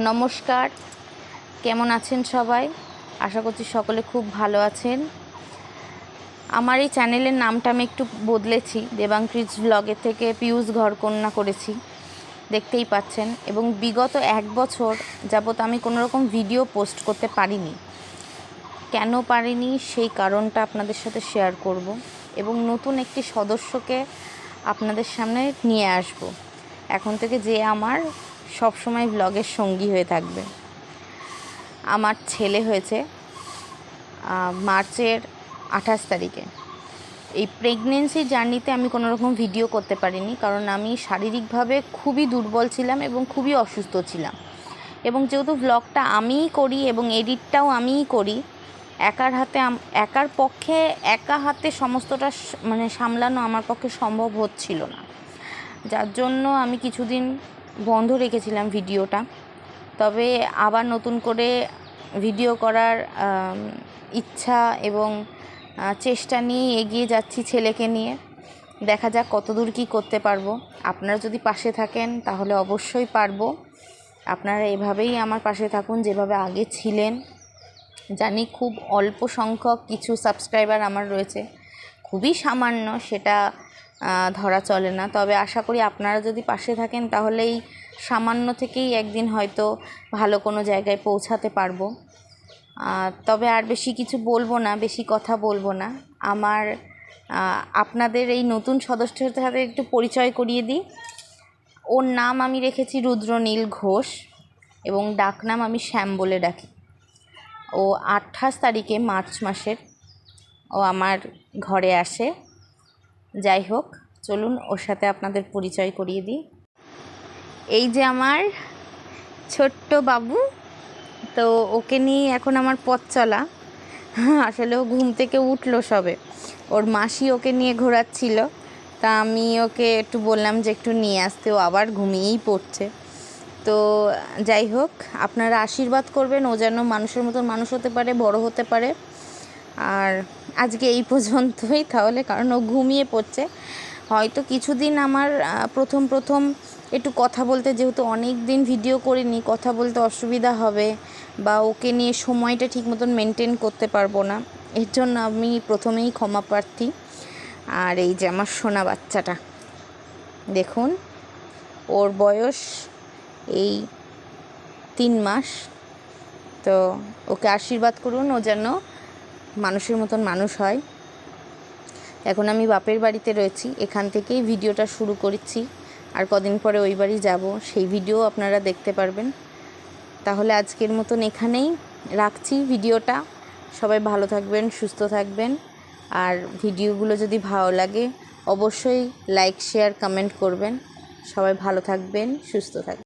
নমস্কার, কেমন আছেন সবাই? আশা করছি সকলে খুব ভালো আছেন। আমার এই চ্যানেলের নামটা আমি একটু বদলেছি, দেবাংক্রিজ ব্লগের থেকে পিয়ুষ ঘরকন্যা করেছি, দেখতেই পাচ্ছেন। এবং বিগত 1 বছর যাবত আমি কোনো রকম ভিডিও পোস্ট করতে পারিনি। কেন পারিনি সেই কারণটা আপনাদের সাথে শেয়ার করব এবং নতুন একটি সদস্যকে আপনাদের সামনে নিয়ে আসব এখন থেকে, যে আমার সবসময় ব্লগের সঙ্গী হয়ে থাকবে। আমার ছেলে হয়েছে মার্চের 28 তারিখে। এই প্রেগনেন্সি জার্নিতে আমি কোনো রকম ভিডিও করতে পারিনি, কারণ আমি শারীরিকভাবে খুবই দুর্বল ছিলাম এবং খুবই অসুস্থ ছিলাম। এবং যেহেতু ব্লগটা আমিই করি এবং এডিটটাও আমিই করি, একার পক্ষে একা হাতে সমস্তটা সামলানো আমার পক্ষে সম্ভব হচ্ছিল না, যার জন্য আমি কিছুদিন বন্ধ রেখেছিলাম ভিডিওটা। তবে আবার নতুন করে ভিডিও করার ইচ্ছা এবং চেষ্টা নিয়ে এগিয়ে যাচ্ছি ছেলেকে নিয়ে। দেখা যাক কতদূর কী করতে পারবো। আপনারা যদি পাশে থাকেন তাহলে অবশ্যই পারবো। আপনারা এভাবেই আমার পাশে থাকুন, যেভাবে আগে ছিলেন। জানি খুব অল্প সংখ্যক কিছু সাবস্ক্রাইবার আমার রয়েছে, খুবই সামান্য, সেটা ধরা চলে না। তবে আশা করি আপনারা যদি পাশে থাকেন তাহলে এই সামান্য থেকেই একদিন হয়তো ভালো কোনো জায়গায় পৌঁছাতে পারবো। তবে আর বেশি কিছু বলবো না, বেশি কথা বলবো না। আপনাদের এই নতুন সদস্যের সাথে একটু পরিচয় করিয়ে দিই। ওর নাম আমি রেখেছি রুদ্রনীল ঘোষ এবং ডাকনাম আমি শ্যাম বলে ডাকি। ও 28 তারিখে মার্চ মাসের ও আমার ঘরে আসে। যাই হোক, চলুন ওর সাথে আপনাদের পরিচয় করিয়ে দিই। এই যে আমার ছোট্ট বাবু, তো ওকে নিয়ে এখন আমার পথ চলা। আসলে ও ঘুম থেকে উঠলো সবে, ওর মাসি ওকে নিয়ে ঘোরাচ্ছিল, তা আমি ওকে একটু বললাম যে একটু নিয়ে আসতে, ও আবার ঘুমিয়েই পড়ছে। তো যাই হোক, আপনারা আশীর্বাদ করবেন ও যেন মানুষের মতন মানুষ হতে পারে, বড় হতে পারে। আর আজকে এই পর্যন্তই তাহলে, কারণ ও ঘুমিয়ে পড়ছে। হয়তো কিছুদিন আমার প্রথম একটু কথা বলতে, যেহেতু অনেক দিন ভিডিও করিনি, কথা বলতে অসুবিধা হবে বা ওকে নিয়ে সময়টা ঠিক মতন মেনটেন করতে পারবো না, এর জন্য আমি প্রথমেই ক্ষমা প্রার্থী। আর এই যে আমার সোনা বাচ্চাটা দেখুন, ওর বয়স এই 3 মাস। তো ওকে আশীর্বাদ করুন, ও যেন মানুষের মতন মানুষ হয়। এখন আমি বাপের বাড়িতে রয়েছি, এখান থেকেই ভিডিওটা শুরু করেছি। আর কদিন পরে ওই বাড়ি যাব, সেই ভিডিও আপনারা দেখতে পারবেন। তাহলে আজকের মতন এখানেই রাখছি ভিডিওটা। সবাই ভালো থাকবেন, সুস্থ থাকবেন। আর ভিডিওগুলো যদি ভালো লাগে অবশ্যই লাইক, শেয়ার, কমেন্ট করবেন। সবাই ভালো থাকবেন, সুস্থ থাকবেন।